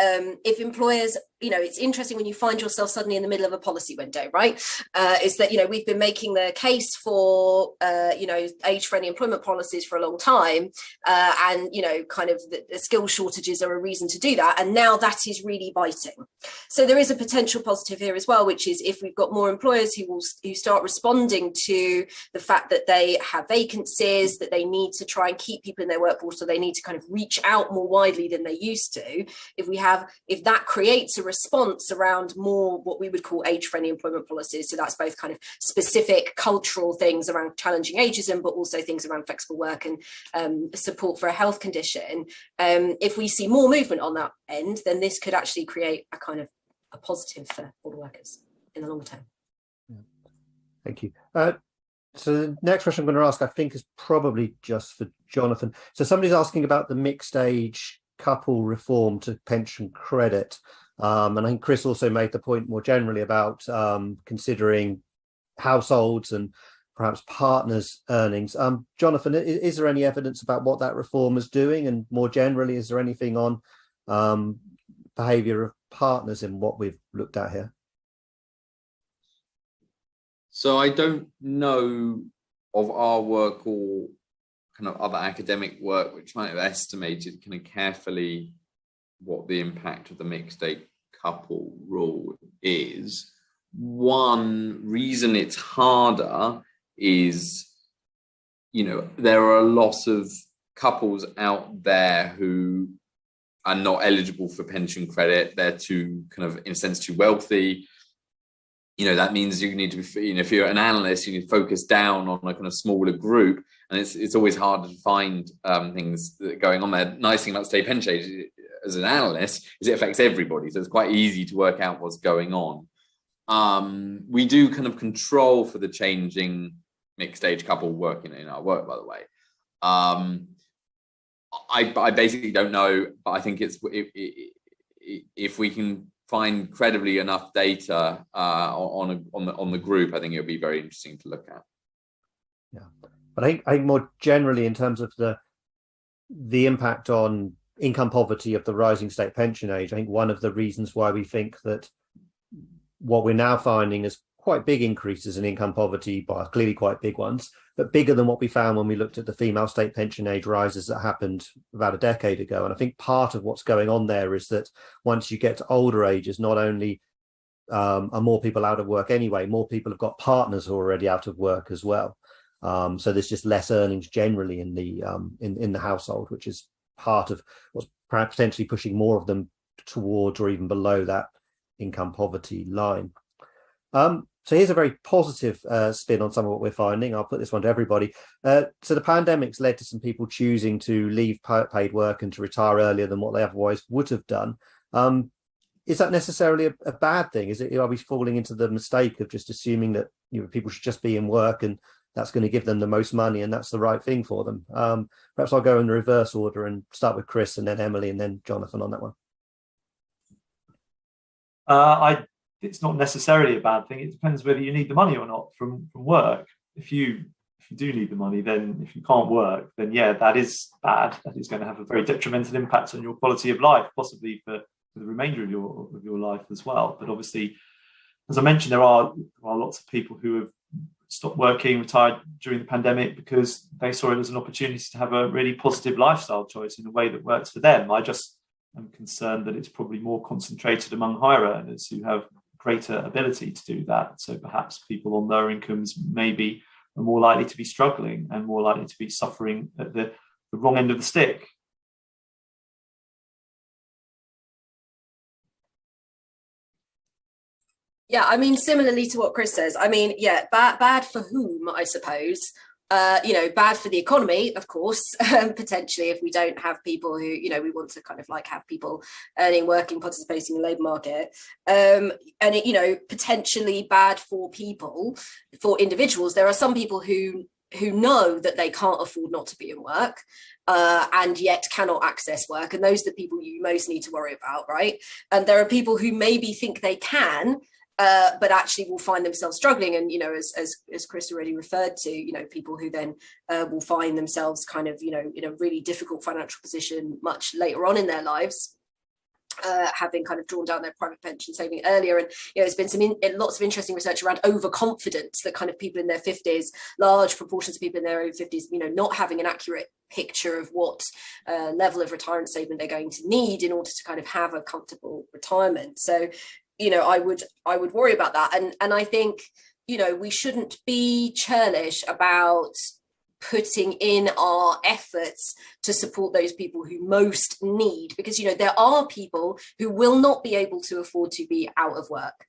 if employers, it's interesting when you find yourself suddenly in the middle of a policy window, right? Is that, we've been making the case for, age-friendly employment policies for a long time. And, kind of the skill shortages are a reason to do that. And now that is really biting. So there is a potential positive here as well, which is if we've got more employers who start responding to the fact that they have vacancies, that they need to try and keep people in their workforce, so they need to kind of reach out more widely than they used to. If that creates a response around more what we would call age-friendly employment policies, so that's both kind of specific cultural things around challenging ageism, but also things around flexible work and support for a health condition. If we see more movement on that end, then this could actually create a kind of a positive for all the workers in the longer term. Thank you. So the next question I'm going to ask, I think, is probably just for Jonathan. So somebody's asking about the mixed age couple reform to pension credit. And I think Chris also made the point more generally about considering households and perhaps partners' earnings. Jonathan, is there any evidence about what that reform is doing? And more generally, is there anything on behaviour of partners in what we've looked at here? So I don't know of our work or kind of other academic work which might have estimated kind of carefully what the impact of the mixed age couple rule is. One reason it's harder is, there are a lot of couples out there who are not eligible for pension credit. They're too kind of, in a sense, too wealthy. That means you need to be, if you're an analyst, you need to focus down on a kind of smaller group, and it's always harder to find things that are going on there. Nice thing about state pension age as an analyst is it affects everybody, so it's quite easy to work out what's going on. We do kind of control for the changing mixed age couple working in our work, by the way. I basically don't know, but I think if we can find credibly enough data on the group, I think it would be very interesting to look at. Yeah, but I think more generally in terms of the impact on income poverty of the rising state pension age, I think one of the reasons why we think that what we're now finding is quite big increases in income poverty, but clearly quite big ones, but bigger than what we found when we looked at the female state pension age rises that happened about a decade ago. And I think part of what's going on there is that once you get to older ages, not only are more people out of work anyway, more people have got partners who are already out of work as well. So there's just less earnings generally in the household, which is part of what's perhaps potentially pushing more of them towards or even below that income poverty line. So here's a very positive spin on some of what we're finding. I'll put this one to everybody. So the pandemic's led to some people choosing to leave paid work and to retire earlier than what they otherwise would have done. Is that necessarily a bad thing? Are we falling into the mistake of just assuming that people should just be in work and that's going to give them the most money and that's the right thing for them? Perhaps I'll go in the reverse order and start with Chris and then Emily and then Jonathan on that one. It's not necessarily a bad thing. It depends whether you need the money or not from work. If you do need the money, then if you can't work, then yeah, that is bad. That is going to have a very detrimental impact on your quality of life, possibly for the remainder of your life as well. But obviously, as I mentioned, there are lots of people who have stopped working, retired during the pandemic because they saw it as an opportunity to have a really positive lifestyle choice in a way that works for them. I just am concerned that it's probably more concentrated among higher earners who have greater ability to do that. So perhaps people on lower incomes maybe are more likely to be struggling and more likely to be suffering at the wrong end of the stick. Yeah, I mean, similarly to what Chris says, I mean, yeah, bad for whom, I suppose. Bad for the economy, of course, potentially, if we don't have people who, we want to kind of like have people earning, working, participating in the labour market. And potentially bad for people, for individuals. There are some people who know that they can't afford not to be in work and yet cannot access work. And those are the people you most need to worry about, right? And there are people who maybe think they can, but actually will find themselves struggling. And, as Chris already referred to, people who then will find themselves kind of, in a really difficult financial position much later on in their lives, having kind of drawn down their private pension saving earlier. And, there's been lots of interesting research around overconfidence, that kind of people in their 50s, large proportions of people in their own 50s, not having an accurate picture of what level of retirement saving they're going to need in order to kind of have a comfortable retirement. So, I would worry about that. And I think, we shouldn't be churlish about putting in our efforts to support those people who most need, because there are people who will not be able to afford to be out of work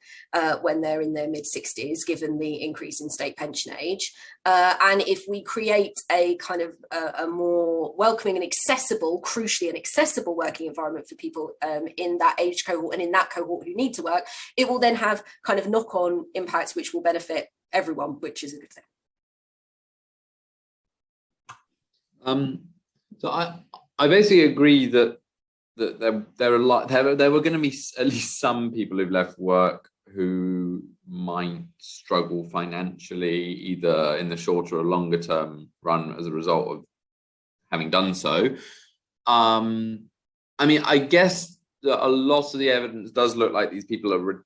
when they're in their mid-60s, given the increase in state pension age. And if we create a kind of a more welcoming and accessible, crucially an accessible working environment for people in that age cohort and in that cohort who need to work, it will then have kind of knock-on impacts which will benefit everyone, which is a good thing. So I basically agree that there were going to be at least some people who've left work who might struggle financially, either in the shorter or longer term run as a result of having done so. I mean, I guess that a lot of the evidence does look like these people are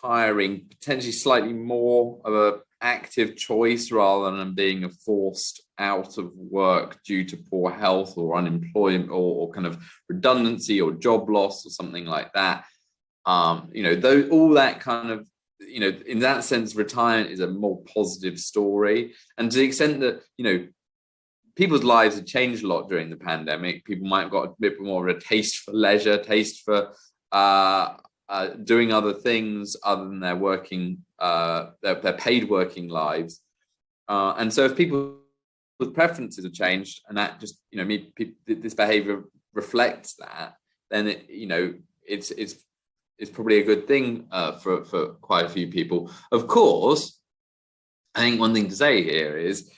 retiring potentially slightly more of an active choice rather than being forced out of work due to poor health or unemployment or kind of redundancy or job loss or something like that. All that kind of, in that sense, retirement is a more positive story. And to the extent that, people's lives have changed a lot during the pandemic, people might have got a bit more of a taste for leisure, taste for doing other things other than their working, their paid working lives. And so if people's preferences have changed and that just, this behavior reflects that, then it's probably a good thing for quite a few people. Of course, I think one thing to say here is,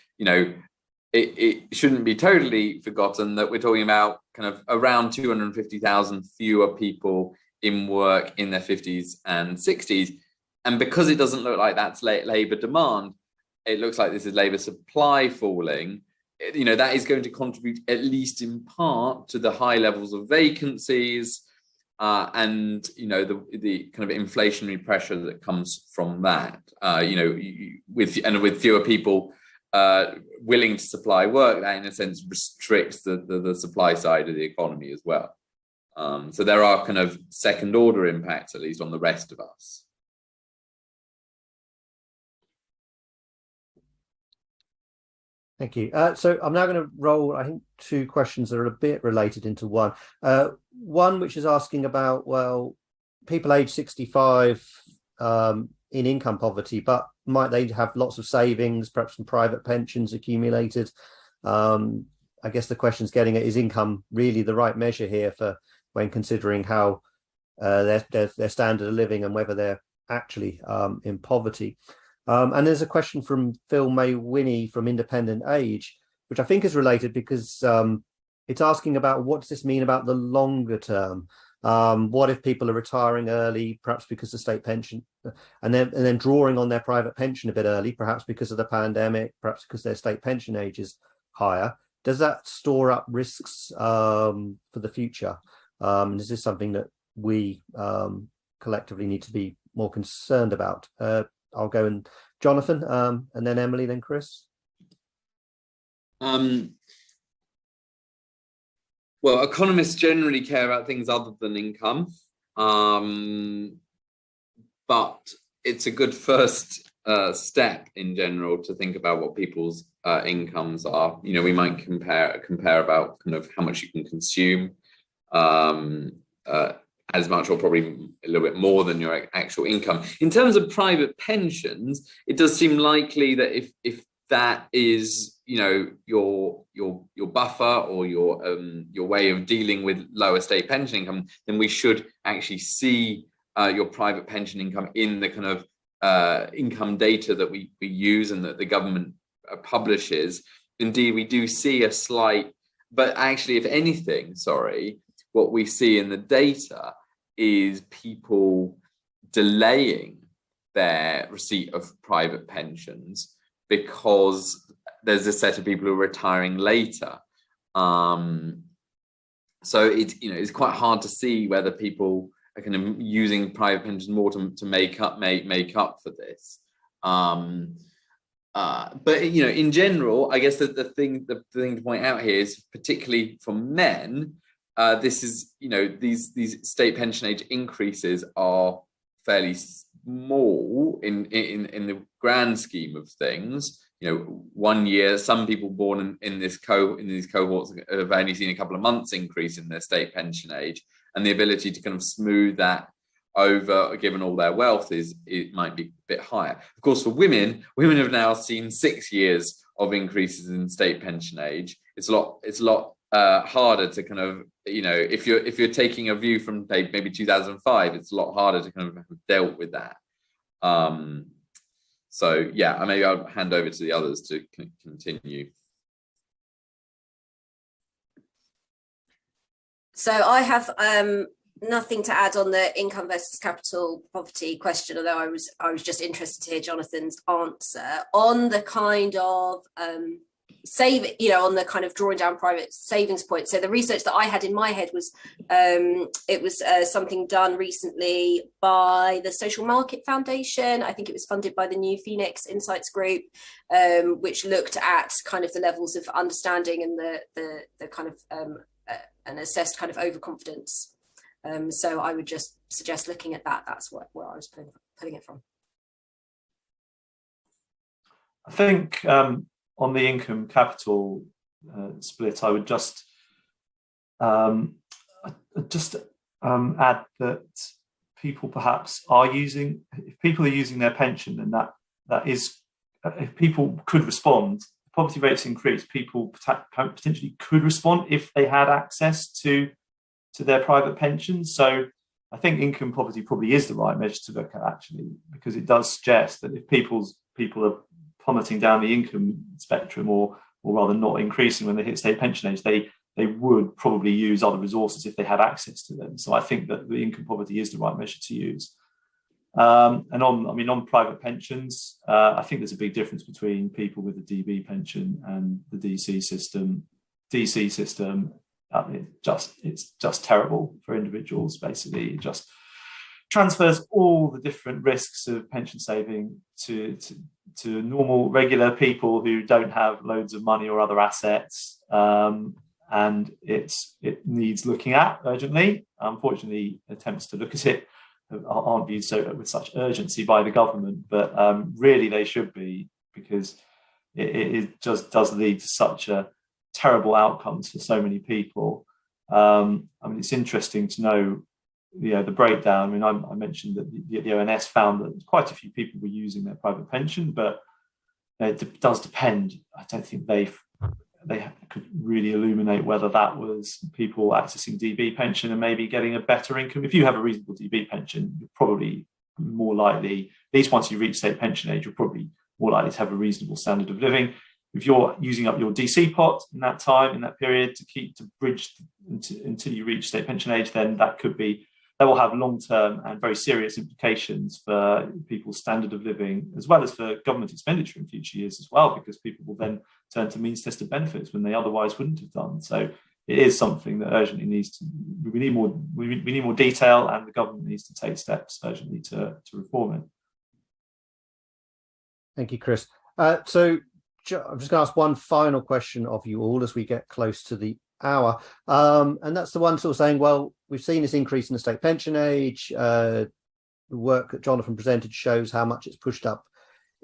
it shouldn't be totally forgotten that we're talking about kind of around 250,000 fewer people in work in their 50s and 60s. And because it doesn't look like that's labour demand, it looks like this is labour supply falling. That is going to contribute, at least in part, to the high levels of vacancies and the kind of inflationary pressure that comes from that. With fewer people willing to supply work, that in a sense restricts the supply side of the economy as well. So there are kind of second order impacts, at least on the rest of us. Thank you. So I'm now going to roll, I think, two questions that are a bit related into one. One which is asking about, well, people age 65 in income poverty, but might they have lots of savings, perhaps some private pensions accumulated? I guess the question's getting at, is income really the right measure here for when considering how their standard of living and whether they're actually in poverty? And there's a question from Phil May-Winnie from Independent Age, which I think is related because it's asking about what does this mean about the longer term? What if people are retiring early, perhaps because of state pension, and then drawing on their private pension a bit early, perhaps because of the pandemic, perhaps because their state pension age is higher? Does that store up risks for the future? Is this something that we collectively need to be more concerned about? I'll go and Jonathan, and then Emily, then Chris. Well, economists generally care about things other than income, but it's a good first step in general to think about what people's incomes are. We might compare about kind of how much you can consume, as much or probably a little bit more than your actual income. In terms of private pensions, it does seem likely that if that is your buffer or your way of dealing with lower state pension income, then we should actually see your private pension income in the kind of income data that we use and that the government publishes. Indeed, we do see a slight, but actually, if anything, what we see in the data is people delaying their receipt of private pensions because there's a set of people who are retiring later. So it's quite hard to see whether people are kind of using private pensions more to make up for this. But in general, I guess the thing to point out here is, particularly for men, this is, these state pension age increases are fairly small in the grand scheme of things. 1 year, some people born in these cohorts have only seen a couple of months increase in their state pension age, and the ability to kind of smooth that over, given all their wealth, it might be a bit higher. Of course, for women have now seen 6 years of increases in state pension age. It's a lot harder to kind of, if you're taking a view from maybe 2005, it's a lot harder to kind of have dealt with that. So yeah, maybe I'll hand over to the others to continue. So I have nothing to add on the income versus capital poverty question, although I was just interested to hear Jonathan's answer on the kind of on the kind of drawing down private savings point. So the research that I had in my head was something done recently by the Social Market Foundation. I think it was funded by the New Phoenix Insights Group, which looked at kind of the levels of understanding and the kind of and assessed kind of overconfidence. So I would just suggest looking at that. That's where I was putting it from. I think on the income capital split, I would just add that people perhaps are using, if people are using their pension, and that is, if people could respond, poverty rates increase, people potentially could respond if they had access to their private pensions. So I think income poverty probably is the right measure to look at, actually, because it does suggest that if people are plummeting down the income spectrum, or rather not increasing when they hit state pension age, they would probably use other resources if they had access to them. So I think that the income poverty is the right measure to use. And on private pensions, I think there's a big difference between people with a DB pension and the DC system. DC system, it's just terrible for individuals. Basically, it just transfers all the different risks of pension saving to normal, regular people who don't have loads of money or other assets, and it needs looking at urgently. Unfortunately, attempts to look at it aren't viewed with such urgency by the government, but really they should be, because it just does lead to such a terrible outcomes for so many people. It's interesting to know the breakdown. I mentioned that the ONS found that quite a few people were using their private pension, but it does depend. I don't think they could really illuminate whether that was people accessing DB pension and maybe getting a better income. If you have a reasonable DB pension, you're probably more likely, at least once you reach state pension age, you're probably more likely to have a reasonable standard of living. If you're using up your DC pot in that period to bridge until you reach state pension age, then that will have long-term and very serious implications for people's standard of living, as well as for government expenditure in future years as well, because people will then turn to means-tested benefits when they otherwise wouldn't have done. So it is something that urgently we need more detail, and the government needs to take steps urgently to reform it. Thank you, Chris. So I'm just going to ask one final question of you all as we get close to the hour, and that's the one sort of saying, well, we've seen this increase in the state pension age. The work that Jonathan presented shows how much it's pushed up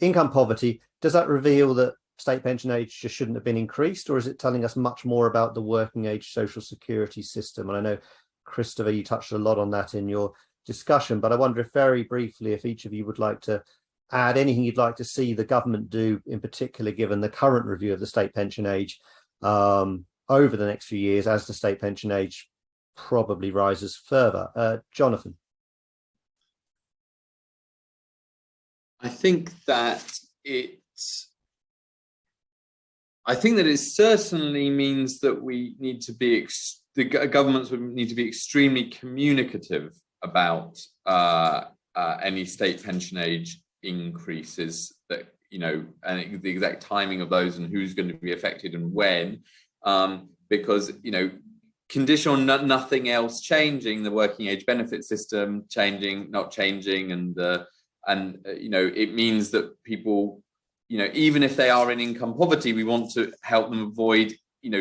income poverty. Does that reveal that state pension age just shouldn't have been increased, or is it telling us much more about the working age social security system? And I know, Christopher, you touched a lot on that in your discussion, but I wonder if very briefly, if each of you would like to add anything you'd like to see the government do, in particular, given the current review of the state pension age over the next few years, as the state pension age probably rises further. Jonathan. I think that it certainly means that we need to be, the governments would need to be extremely communicative about any state pension age increases, that, and the exact timing of those and who's going to be affected and when, because, conditional nothing else changing, the working age benefit system not changing, and it means that people, even if they are in income poverty, we want to help them avoid,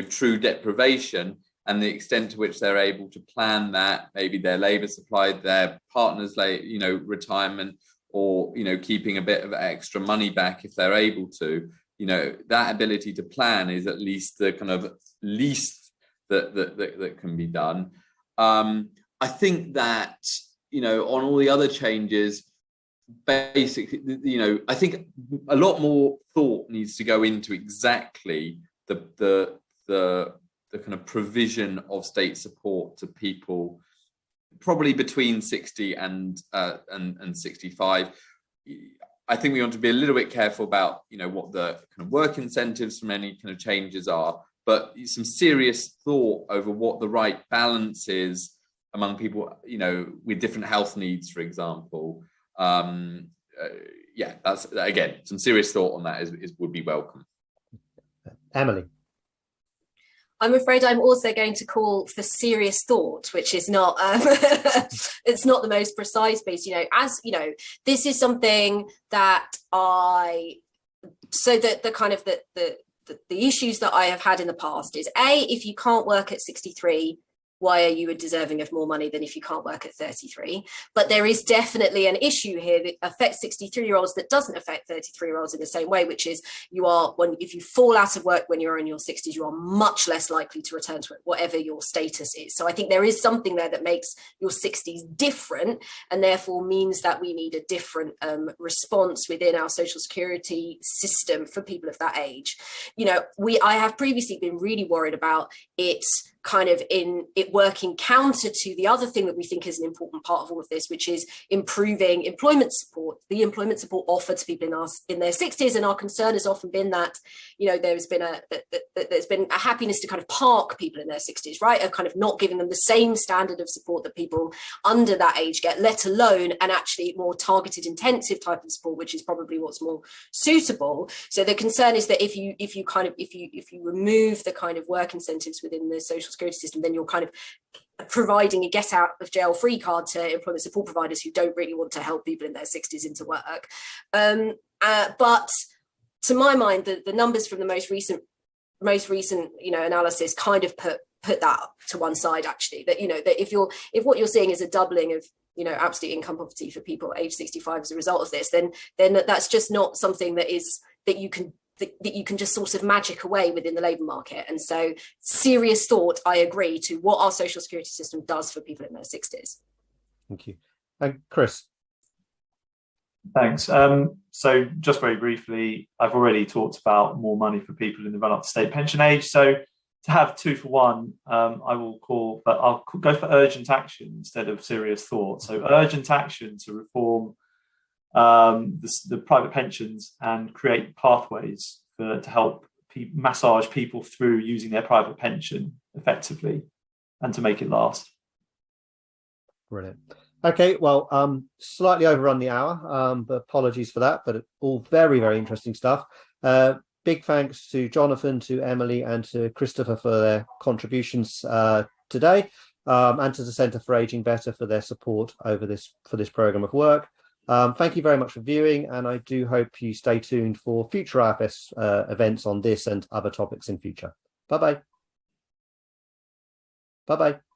true deprivation, and the extent to which they're able to plan that, maybe their labour supply, their partner's, retirement, or, keeping a bit of extra money back if they're able to, that ability to plan is at least the kind of least that can be done. I think that, on all the other changes, basically, I think a lot more thought needs to go into exactly the kind of provision of state support to people probably between 60 and 65. I think we want to be a little bit careful about, what the kind of work incentives from any kind of changes are, but some serious thought over what the right balance is among people, with different health needs, for example. That's, again, some serious thought on that would be welcome. Emily. I'm afraid I'm also going to call for serious thought, which is not it's not the most precise piece. This is something that the issues that I have had in the past is if you can't work at 63, why are you deserving of more money than if you can't work at 33? But there is definitely an issue here that affects 63-year-olds that doesn't affect 33-year-olds in the same way, which is if you fall out of work when you're in your 60s, you are much less likely to return to it, whatever your status is. So I think there is something there that makes your 60s different, and therefore means that we need a different response within our social security system for people of that age. I have previously been really worried about it kind of in it working counter to the other thing that we think is an important part of all of this, which is improving employment support, the employment support offered to people in their 60s. And our concern has often been that, there's been a happiness to kind of park people in their 60s, right? And kind of not giving them the same standard of support that people under that age get, let alone an actually more targeted, intensive type of support, which is probably what's more suitable. So the concern is that if you remove the kind of work incentives within the social security system, then you're kind of providing a get out of jail free card to employment support providers who don't really want to help people in their 60s into work. But to my mind, the numbers from the most recent analysis kind of put that to one side, actually, that that if what you're seeing is a doubling of absolute income poverty for people age 65 as a result of this, then that's just not something that you can just sort of magic away within the labour market. And so serious thought, I agree, to what our social security system does for people in their 60s. Thank you. And Chris. Thanks. So just very briefly, I've already talked about more money for people in the run up to state pension age. So to have two for one, I'll go for urgent action instead of serious thought. So urgent action to reform the private pensions and create pathways to help massage people through using their private pension effectively and to make it last. Brilliant. Okay, well, slightly overrun the hour, but apologies for that, but all very, very interesting stuff. Big thanks to Jonathan, to Emily, and to Christopher for their contributions today, and to the Centre for Ageing Better for their support for this programme of work. Thank you very much for viewing, and I do hope you stay tuned for future IFS events on this and other topics in future. Bye-bye. Bye-bye.